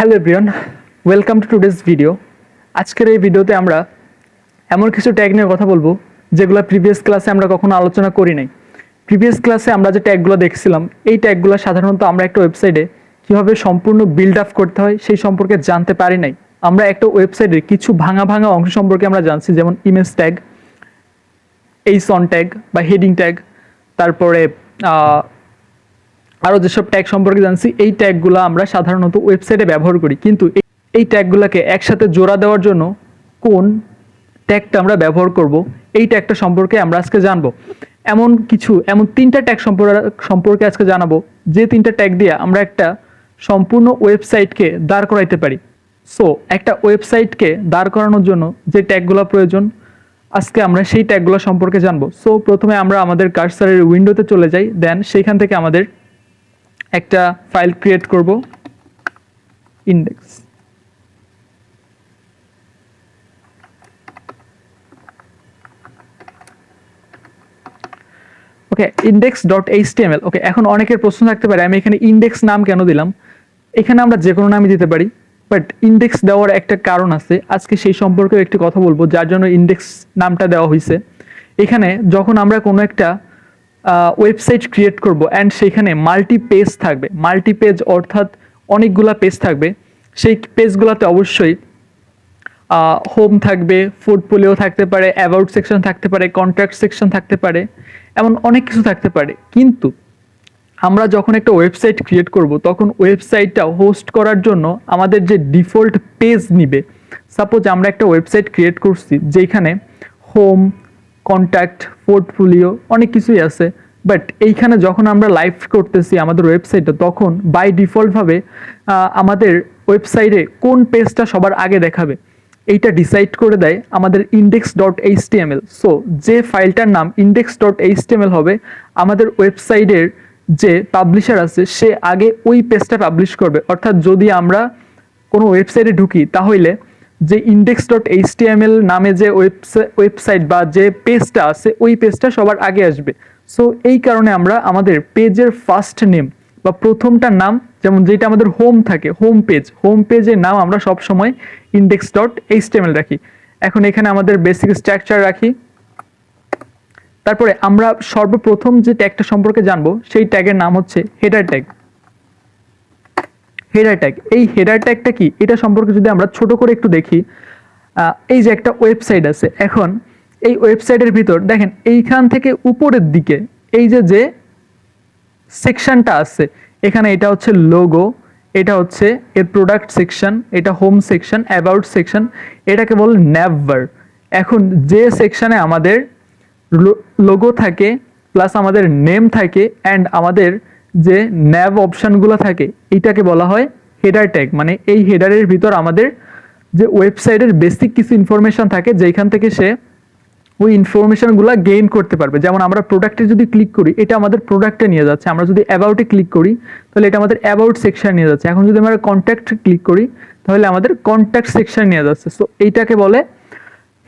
Hello everyone, welcome to today's video. আজকের এই ভিডিওতে আমরা এমন কিছু ট্যাগ নিয়ে কথা বলবো যেগুলো প্রিভিয়াস ক্লাসে আমরা কখনো আলোচনা করি নাই। প্রিভিয়াস ক্লাসে আমরা যে ট্যাগগুলো দেখছিলাম, এই ট্যাগগুলো সাধারণত আমরা একটা ওয়েবসাইটে কীভাবে সম্পূর্ণ বিল্ড আপ করতে হয় সেই সম্পর্কে জানতে পারি নাই। আমরা একটা ওয়েবসাইটের কিছু ভাঙা ভাঙা অংশ সম্পর্কে আমরা জানছি, যেমন ইমেজ ট্যাগ, এইচন ট্যাগ বা হেডিং ট্যাগ, তারপরে আরও যেসব ট্যাগ সম্পর্কে জানছি। এই ট্যাগগুলো আমরা সাধারণত ওয়েবসাইটে ব্যবহার করি, কিন্তু এই ট্যাগগুলোকে একসাথে জোড়া দেওয়ার জন্য কোন ট্যাগটা আমরা ব্যবহার করব, এই ট্যাগটা সম্পর্কে আমরা আজকে জানবো। এমন তিনটা ট্যাগ সম্পর্কে আজকে জানাবো, যে তিনটা ট্যাগ দিয়ে আমরা একটা সম্পূর্ণ ওয়েবসাইটকে দাঁড় করাইতে পারি। সো একটা ওয়েবসাইটকে দাঁড় করানোর জন্য যে ট্যাগগুলো প্রয়োজন, আজকে আমরা সেই ট্যাগগুলো সম্পর্কে জানবো। সো প্রথমে আমরা আমাদের কার্সারের উইন্ডোতে চলে যাই, দেন সেইখান থেকে আমাদের একটা ফাইল ক্রিয়েট করব, ইন্ডেক্স। ওকে, index.html। ওকে, এখন অনেকের প্রশ্ন থাকতে পারে আমি এখানে ইন্ডেক্স নাম কেন দিলাম। এখানে আমরা যে কোনো নামই দিতে পারি, বাট ইন্ডেক্স দেওয়ার একটা কারণ আছে। আজকে সেই সম্পর্কে একটি কথা বলবো যার জন্য ইন্ডেক্স নামটা দেওয়া হয়েছে। এখানে যখন আমরা কোনো একটা ওয়েবসাইট ক্রিয়েট করব অ্যান্ড সেখানে মাল্টি পেজ থাকবে, মাল্টি পেজ অর্থাৎ অনেকগুলা পেজ থাকবে, সেই পেজগুলোতে অবশ্যই হোম থাকবে, পোর্টফোলিও থাকতে পারে, অ্যাবাউট সেকশন থাকতে পারে, কন্ট্যাক্ট সেকশন থাকতে পারে, এমন অনেক কিছু থাকতে পারে। কিন্তু আমরা যখন একটা ওয়েবসাইট ক্রিয়েট করব, তখন ওয়েবসাইটটা হোস্ট করার জন্য আমাদের যে ডিফল্ট পেজ নিবে, সাপোজ আমরা একটা ওয়েবসাইট ক্রিয়েট করছি যেখানে হোম, কন্ট্যাক্ট, পোর্টফোলিও অনেক কিছুই আছে, বাট এইখানে যখন আমরা লাইভ করতেছি আমাদের ওয়েবসাইটটা, তখন বাই ডিফল্টভাবে আমাদের ওয়েবসাইটে কোন পেজটা সবার আগে দেখাবে এইটা ডিসাইড করে দেয় আমাদের index.html। সো যে ফাইলটার নাম index.html হবে, আমাদের ওয়েবসাইটের যে পাবলিশার আছে সে আগে ওই পেজটা পাবলিশ করবে। অর্থাৎ যদি আমরা কোনো ওয়েবসাইটে ঢুকি, তাহলে যে index.html নামে যে ওয়েবসাইট বা যে পেজটা আছে, ওই পেজটা সবার আগে আসবে। সো এই কারণে আমরা আমাদের পেজের ফার্স্ট নেম বা প্রথমটা নাম, যেমন যেটা আমাদের হোম থাকে, হোম পেজের নাম আমরা সব সময় index.html রাখি। এখন এখানে আমাদের বেসিক স্ট্রাকচার রাখি। তারপরে আমরা সর্বপ্রথম যে ট্যাগটা সম্পর্কে জানবো, সেই ট্যাগের নাম হচ্ছে হেডার ট্যাগ। হেডার ট্যাগ, এই হেডার ট্যাগটা কি, এটা সম্পর্কে যদি আমরা ছোট করে একটু দেখি। এই যে একটা ওয়েবসাইট আছে, এখন এই ওয়েবসাইটের ভিতর দেখেন এইখান থেকে উপরের দিকে এই যে সেকশনটা আছে, এখানে এটা হচ্ছে লোগো, এটা হচ্ছে এর প্রোডাক্ট সেকশন, এটা হোম সেকশন, অ্যাবাউট সেকশন, এটাকে বলে ন্যাভবার। এখন যে সেকশনে আমাদের লোগো থাকে, প্লাস আমাদের নেম থাকে, অ্যান্ড আমাদের যে ন্যাভ অপশানগুলো থাকে, এইটাকে বলা হয় হেডার ট্যাগ। মানে এই হেডারের ভিতর আমাদের যে ওয়েবসাইটের বেসিক কিছু ইনফরমেশন থাকে, যেখান থেকে সে ওই ইনফরমেশনগুলো গেইন করতে পারবে। যেমন আমরা প্রোডাক্টে যদি ক্লিক করি, এটা আমাদের প্রোডাক্টে নিয়ে যাচ্ছে। আমরা যদি অ্যাবাউটে ক্লিক করি, তাহলে এটা আমাদের অ্যাবাউট সেকশন নিয়ে যাচ্ছে। এখন যদি আমরা কন্ট্যাক্টে ক্লিক করি, তাহলে আমাদের কন্ট্যাক্ট সেকশন নিয়ে যাচ্ছে। সো এইটাকে বলে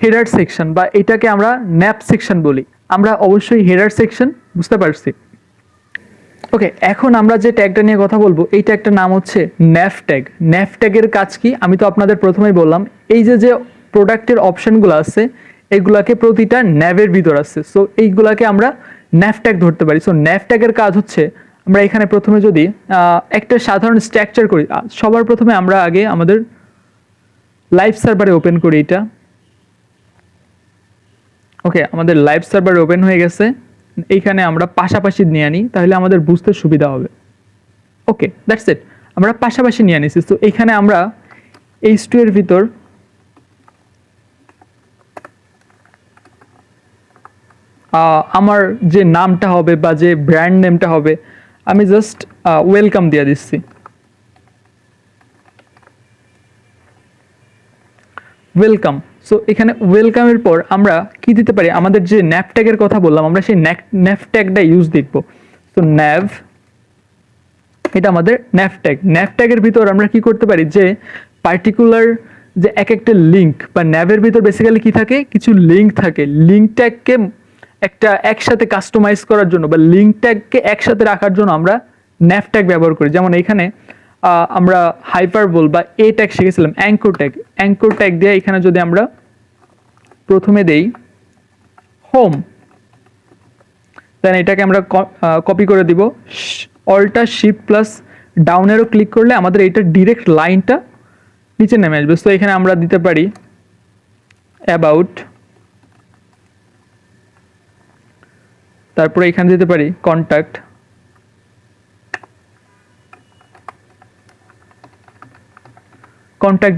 হেডার সেকশন, বা এটাকে আমরা ন্যাপ সেকশন বলি। আমরা অবশ্যই হেডার সেকশন বুঝতে পারছি। ওকে, এখন আমরা যে ট্যাগটা নিয়ে কথা বলবো, এই ট্যাগটার নাম হচ্ছে ন্যাভ ট্যাগ। ন্যাভ ট্যাগের কাজ কি, আমি তো আপনাদের প্রথমেই বললাম, এই যে প্রোডাক্টের অপশনগুলো আছে, এগুলাকে প্রতিটা ন্যাভের ভিতর আছে। সো এইগুলাকে আমরা ন্যাভ ট্যাগ ধরতে পারি। সো ন্যাভ ট্যাগের কাজ হচ্ছে, আমরা এখানে প্রথমে যদি একটা সাধারণ স্ট্রাকচার করি, সবার প্রথমে আমরা আগে আমাদের লাইভ সার্ভারে ওপেন করি এটা। ওকে, আমাদের লাইভ সার্ভার ওপেন হয়ে গেছে। এইখানে আমরা পাশাপাশি নিয়ে আনি, তাহলে আমাদের বুঝতে সুবিধা হবে। ওকে, দ্যাটস ইট, আমরা পাশাপাশি নিয়ে আনিছি। তো এইখানে আমরা H2 এর ভিতর আমার যে নামটা হবে বা যে ব্র্যান্ড নেমটা হবে, আমি জাস্ট ওয়েলকাম দিয়ে দিচ্ছি। ওয়েলকাম। সো এখানে ওয়েলকামের পর আমরা কি দিতে পারি, আমাদের যে ন্যাভ ট্যাগের কথা বললাম, আমরা সেই ন্যাভ ট্যাগটা ইউজ দেখব। তো ন্যাভ, এটা আমাদের ন্যাভ ট্যাগ। ন্যাভ ট্যাগের ভিতর আমরা কি করতে পারি, যে পার্টিকুলার যে এক একটা লিঙ্ক, বা ন্যাভের ভিতর বেসিক্যালি কি থাকে, কিছু লিঙ্ক থাকে। লিঙ্ক ট্যাগকে একটা একসাথে কাস্টমাইজ করার জন্য বা লিঙ্ক ট্যাগকে একসাথে রাখার জন্য আমরা ন্যাভ ট্যাগ ব্যবহার করি। যেমন এখানে আমরা হাইপারবোল বা এ ট্যাগ শিখেছিলাম, অ্যাঙ্কর ট্যাগ দিয়ে এখানে যদি আমরা প্রথমে দেই হোম, দেন এটাকে আমরা কপি করে দিব, অল্টা শিফট প্লাস ডাউনেরও ক্লিক করলে আমাদের এইটা ডিরেক্ট লাইনটা নিচে নেমে আসবে। সো এখানে আমরা দিতে পারি অ্যাবাউট, তারপরে এখানে দিতে পারি কন্ট্যাক্ট,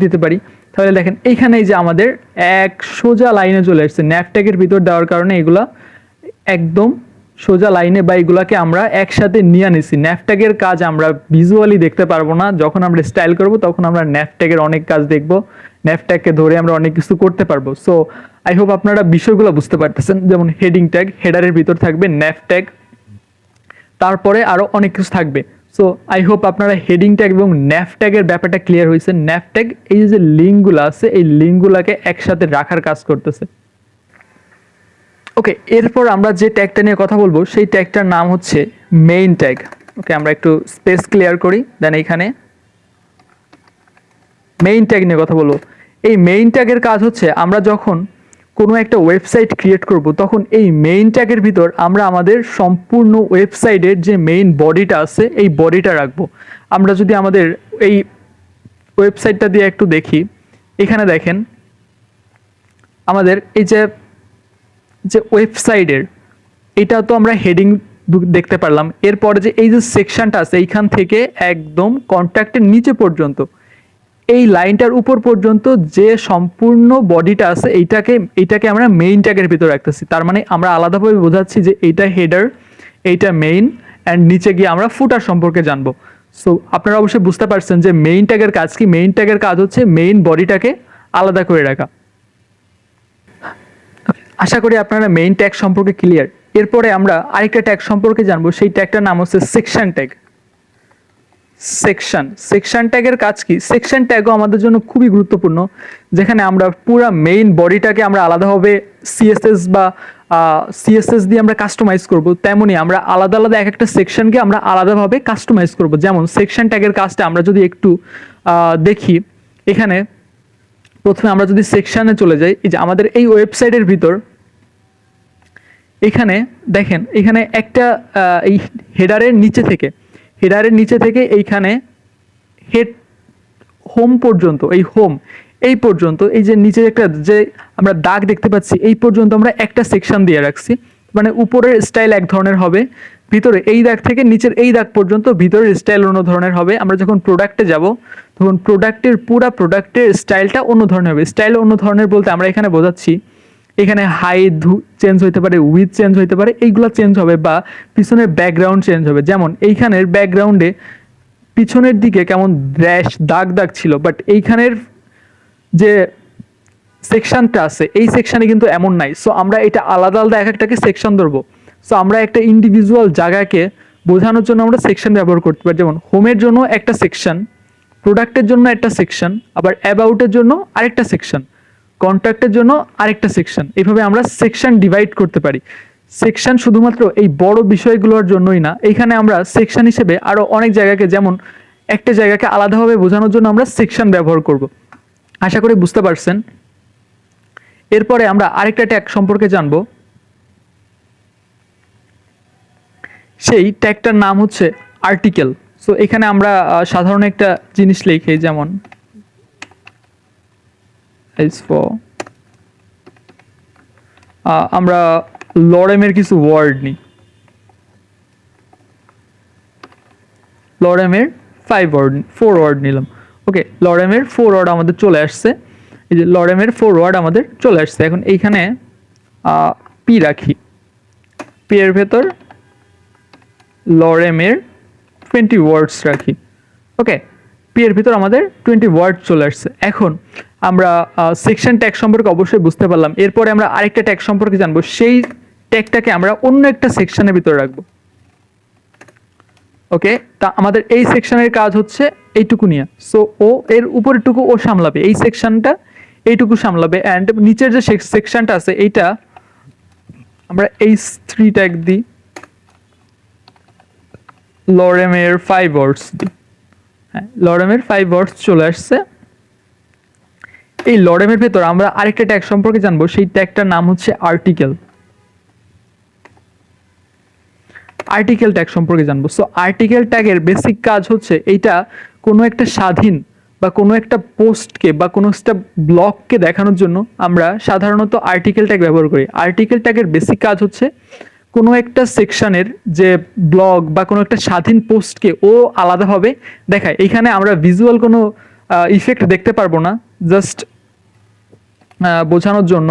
দিতে পারি। তাহলে দেখেন এইখানে যে আমাদের এক সোজা লাইনে চলে আসছে, ন্যাপট্যাগের ভিতর দেওয়ার কারণে এগুলা একদম সোজা লাইনে বা এগুলাকে আমরা একসাথে নিয়ে নিছি। ন্যাপট্যাগের কাজ আমরা ভিজুয়ালি দেখতে পারবো না, যখন আমরা স্টাইল করব তখন আমরা ন্যাপট্যাগের অনেক কাজ দেখব, ন্যাপট্যাগকে ধরে আমরা অনেক কিছু করতে পারবো। সো আই হোপ আপনারা বিষয়গুলো বুঝতে পারতেছেন। যেমন হেডিং ট্যাগ, হেডারের ভিতর থাকবে ন্যাপট্যাগ, তারপরে আরো অনেক কিছু থাকবে। সো আই হোপ আপনারা হেডিং ট্যাগ এবং ন্যাপট্যাগের ব্যাপারটা ক্লিয়ার হয়েছে। ন্যাপট্যাগ এই যে লিঙ্কগুলো আছে, এই লিঙ্কগুলোকে একসাথে রাখার কাজ করতেছে। ওকে, এরপর আমরা যে ট্যাগটা নিয়ে কথা বলবো সেই ট্যাগটার নাম হচ্ছে মেইন ট্যাগ। ওকে, আমরা একটু স্পেস ক্লিয়ার করি, দেন এইখানে মেইন ট্যাগ নিয়ে কথা বলবো। এই মেইন ট্যাগের কাজ হচ্ছে আমরা যখন কোনো একটা ওয়েবসাইট ক্রিয়েট করব তখন এই মেইন ট্যাগের ভিতর আমরা আমাদের সম্পূর্ণ ওয়েবসাইটের যে মেইন বডিটা আছে এই বডিটা রাখবো। আমরা যদি আমাদের এই ওয়েবসাইটটা দিয়ে একটু দেখি, এখানে দেখেন আমাদের এই যে ওয়েবসাইটের এটা তো আমরা হেডিং দেখতে পারলাম। এরপরে যে এই যে সেকশনটা আছে এইখান থেকে একদম কন্ট্যাক্টের নিচে পর্যন্ত এই লাইনটার উপর পর্যন্ত যে সম্পূর্ণ বডিটা আছে এইটাকে আমরা মেইন ট্যাগের ভিতর রাখতেছি। তার মানে আমরা আলাদাভাবে বোঝাচ্ছি যে এইটা হেডার, এইটা মেইন, অ্যান্ড নিচে গিয়ে আমরা ফুটার সম্পর্কে জানবো। সো আপনারা অবশ্যই বুঝতে পারছেন যে মেইন ট্যাগের কাজ কি। মেইন ট্যাগের কাজ হচ্ছে মেইন বডিটাকে আলাদা করে রাখা। আশা করি আপনারা মেইন ট্যাগ সম্পর্কে ক্লিয়ার। এরপরে আমরা আরেকটা ট্যাগ সম্পর্কে জানবো, সেই ট্যাগটার নাম হচ্ছে সেকশন ট্যাগ। সেকশন ট্যাগের কাজ কি? সেকশন ট্যাগও আমাদের জন্য খুবই গুরুত্বপূর্ণ, যেখানে আমরা পুরো মেইন বডিটাকে আমরা আলাদাভাবে সিএসএস দিয়ে আমরা কাস্টমাইজ করব। তেমনি আমরা আলাদা আলাদা এক একটা সেকশনকে আমরা আলাদাভাবে কাস্টমাইজ করব। যেমন সেকশন ট্যাগের কাজটা আমরা যদি একটু দেখি, এখানে প্রথমে আমরা যদি সেকশনে চলে যাই, এই যে আমাদের এই ওয়েবসাইটের ভিতর এখানে দেখেন, এখানে একটা এই হেডারের নিচে থেকে এইখানে হেড হোম পর্যন্ত, এই পর্যন্ত এই যে নিচে একটা যে আমরা দাগ দেখতে পাচ্ছি এই পর্যন্ত আমরা একটা সেকশন দিয়ে রাখছি। মানে উপরের স্টাইল এক ধরনের হবে, ভিতরে এই দাগ থেকে নিচের এই দাগ পর্যন্ত ভিতরের স্টাইল অন্য ধরনের হবে। আমরা যখন প্রোডাক্টে যাব তখন প্রোডাক্টের স্টাইলটা অন্য ধরনের হবে। স্টাইল অন্য ধরনের বলতে আমরা এখানে বোঝাচ্ছি এখানে হাইট চেঞ্জ হইতে পারে, উইথ চেঞ্জ হইতে পারে, এইগুলো চেঞ্জ হবে, বা পিছনের ব্যাকগ্রাউন্ড চেঞ্জ হবে। যেমন এইখানের ব্যাকগ্রাউন্ডে পিছনের দিকে কেমন দাগ ছিল, বাট এইখানের যে সেকশনটা আছে এই সেকশনে কিন্তু এমন নাই। সো আমরা এটা আলাদা আলাদা এক একটাকে সেকশন ধরবো। সো আমরা একটা ইন্ডিভিজুয়াল জায়গাকে বোঝানোর জন্য আমরা সেকশন ব্যবহার করতে পারি। যেমন হোমের জন্য একটা সেকশন, প্রোডাক্টের জন্য একটা সেকশন, আবার অ্যাবাউটের জন্য আরেকটা সেকশন, কন্ট্যাক্টের জন্য আরেকটা সেকশন। এইভাবে আমরা সেকশন ডিভাইড করতে পারি। সেকশন শুধুমাত্র এই বড় বিষয়গুলোর জন্যই না, এখানে আমরা সেকশন হিসেবে আরো অনেক জায়গাকে, যেমন একটা জায়গাকে আলাদাভাবে বোঝানোর জন্য আমরা সেকশন ব্যবহার করব। আশা করি বুঝতে পারছেন। এরপরে আমরা আরেকটা ট্যাগ সম্পর্কে জানবো, সেই ট্যাগটার নাম হচ্ছে আর্টিকেল। সো এখানে আমরা সাধারণ একটা জিনিস লিখি, যেমন আমরা লরেমের কিছু ওয়ার্ড নিই, লরেমের 4 ওয়ার্ড নিলাম। ওকে, লরেমের 4 ওয়ার্ড আমাদের চলে আসছে। এই যে লরেমের 4 ওয়ার্ড আমাদের চলে আসছে। এখন এইখানে পি রাখি, পি এর ভেতর লরেমের 20 ওয়ার্ডস রাখি। ওকে, পি এর ভিতর আমাদের 20 ওয়ার্ড চলে আসছে। এখন আমরা সেকশন ট্যাগ সম্পর্কে অবশ্যই বুঝতে পারলাম। এরপরে আমরা আরেকটা ট্যাগ সম্পর্কে জানবো, সেই ট্যাগটাকে আমরা অন্য একটা সেকশনের ভিতরে রাখবো। ওকে, তা আমাদের এই সেকশনের কাজ হচ্ছে এইটুকু নিয়ে। সো ও এর উপরেরটুকু ও সামলাবে, এই সেকশনটা এইটুকু সামলাবে, অ্যান্ড নিচের যে সেকশনটা আছে এইটা আমরা H3 ট্যাগ দিই, লরেমের 5 ওয়ার্ডস দিই। হ্যাঁ, লরেমের 5 ওয়ার্ডস চলে আসছে। এই লরেমের ভেতর আমরা আরেকটা ট্যাগ সম্পর্কে জানবো, সেই ট্যাগটার নাম হচ্ছে আর্টিকেল। আর্টিকেল ট্যাগ সম্পর্কে জানবো। সো আর্টিকেল ট্যাগের বেসিক কাজ হচ্ছে এইটা কোনো একটা স্বাধীন বা কোনো একটা পোস্টকে বা কোনো একটা ব্লগকে দেখানোর জন্য আমরা সাধারণত আর্টিকেল ট্যাগ ব্যবহার করি। আর্টিকেল ট্যাগের বেসিক কাজ হচ্ছে কোনো একটা সেকশনের যে ব্লগ বা কোনো একটা স্বাধীন পোস্টকে ও আলাদাভাবে দেখায়। এইখানে আমরা ভিজুয়াল কোনো ইফেক্ট দেখতে পারবো না, জাস্ট বোঝানোর জন্য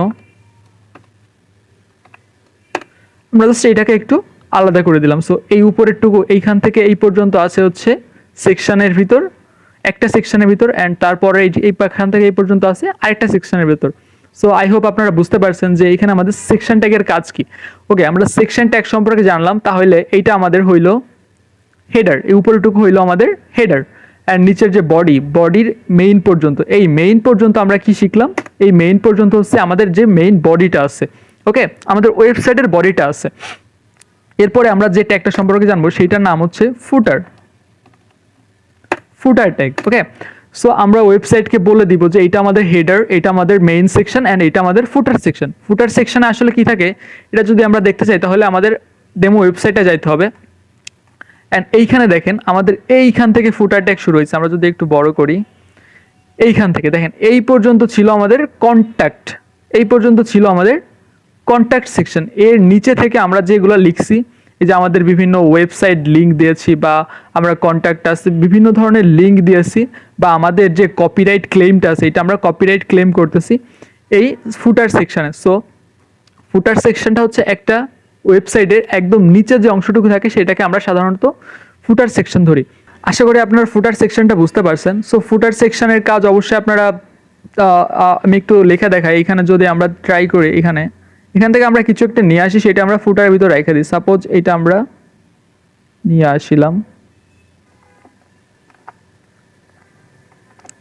আমরা জাস্ট এইটাকে একটু আলাদা করে দিলাম। সো এই উপরের টুকু এইখান থেকে এই পর্যন্ত আছে হচ্ছে সেকশনের ভিতর, একটা সেকশনের ভিতর, অ্যান্ড তারপরে এইখান থেকে এই পর্যন্ত আছে আরেকটা সেকশনের ভিতর। সো আই হোপ আপনারা বুঝতে পারছেন যে এখানে আমাদের সেকশন ট্যাগের কাজ কি। ওকে, আমরা সেকশন ট্যাগ সম্পর্কে জানলাম। তাহলে এইটা আমাদের হইলো হেডার, এই উপরেরটুকু হইলো আমাদের হেডার, অ্যান্ড নিচের যে বডির মেইন পর্যন্ত, এই মেইন পর্যন্ত আমরা কি শিখলাম? এই মেইন পর্যন্ত হচ্ছে আমাদের যে মেইন বডিটা আছে। ওকে, আমাদের ওয়েবসাইটের বডিটা আছে। এরপরে আমরা যে ট্যাগটা সম্পর্কে জানবো সেইটার নাম হচ্ছে ফুটার ট্যাগ। ওকে, সো আমরা ওয়েবসাইটকে বলে দিব যে এটা আমাদের হেডার, এটা আমাদের মেইন সেকশন, অ্যান্ড এটা আমাদের ফুটার সেকশন। ফুটার সেকশনে আসলে কি থাকে এটা যদি আমরা দেখতে চাই তাহলে আমাদের ডেমো ওয়েবসাইটে যাইতে হবে। অ্যান্ড এইখানে দেখেন আমাদের এইখান থেকে ফুটার ট্যাগ শুরু হয়েছে। আমরা যদি একটু বড় করি, এইখান থেকে দেখেন এই পর্যন্ত ছিল আমাদের কন্ট্যাক্ট, এই পর্যন্ত ছিল আমাদের কন্ট্যাক্ট সেকশন। এর নিচে থেকে আমরা যেগুলো লিখছি, এই যে আমাদের বিভিন্ন ওয়েবসাইট লিঙ্ক দিয়েছি, বা আমরা কন্ট্যাক্ট আছে বিভিন্ন ধরনের লিঙ্ক দিয়েছি, বা আমাদের যে কপিরাইট ক্লেমটা আছে এটা আমরা কপিরাইট ক্লেম করতেছি এই ফুটার সেকশনে। সো ফুটার সেকশনটা হচ্ছে একটা ওয়েবসাইটের একদম নিচে যে অংশটুকু থাকে সেটাকে আমরা সাধারণত ফুটার সেকশন ধরি। আশা করি আপনারা ফুটার সেকশনটা বুঝতে পারছেন। সো ফুটার সেকশনের কাজ অবশ্যই আপনারা আমি একটু লেখা দেখাই। এখানে যদি আমরা ট্রাই করি, এখান থেকে আমরা কিছু একটা নিয়ে আসি, সেটা আমরা ফুটারের ভিতর রেখে দিই। সাপোজ এটা আমরা নিয়ে আসিলাম,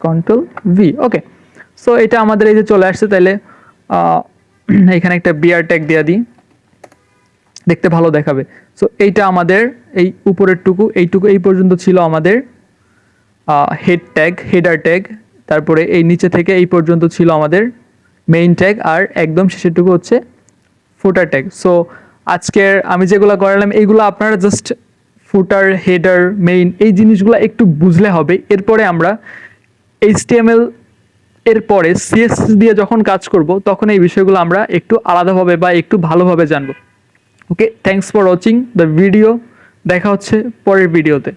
Ctrl+V। ওকে, সো এটা আমাদের এই যে চলে আসছে। তাহলে এখানে একটা বিয়ার ট্যাগ দিয়ে দিই, দেখতে ভালো দেখাবে। সো এইটা আমাদের এই উপরের টুকু, এইটুকু এই পর্যন্ত ছিল আমাদের হেডার ট্যাগ। তারপরে এই নিচে থেকে এই পর্যন্ত ছিল আমাদের মেইন ট্যাগ, আর একদম শেষেরটুকু হচ্ছে ফুটার ট্যাগ। সো আজকের আমি যেগুলো করালাম এইগুলো আপনারা জাস্ট ফুটার, হেডার, মেইন এই জিনিসগুলো একটু বুঝলে হবে। এরপরে আমরা HTML এরপরে CSS দিয়ে যখন কাজ করব তখন এই বিষয়গুলো আমরা একটু আলাদাভাবে বা একটু ভালোভাবে জানবো। Okay, thanks for watching the video. দেখা হচ্ছে পরের ভিডিওতে।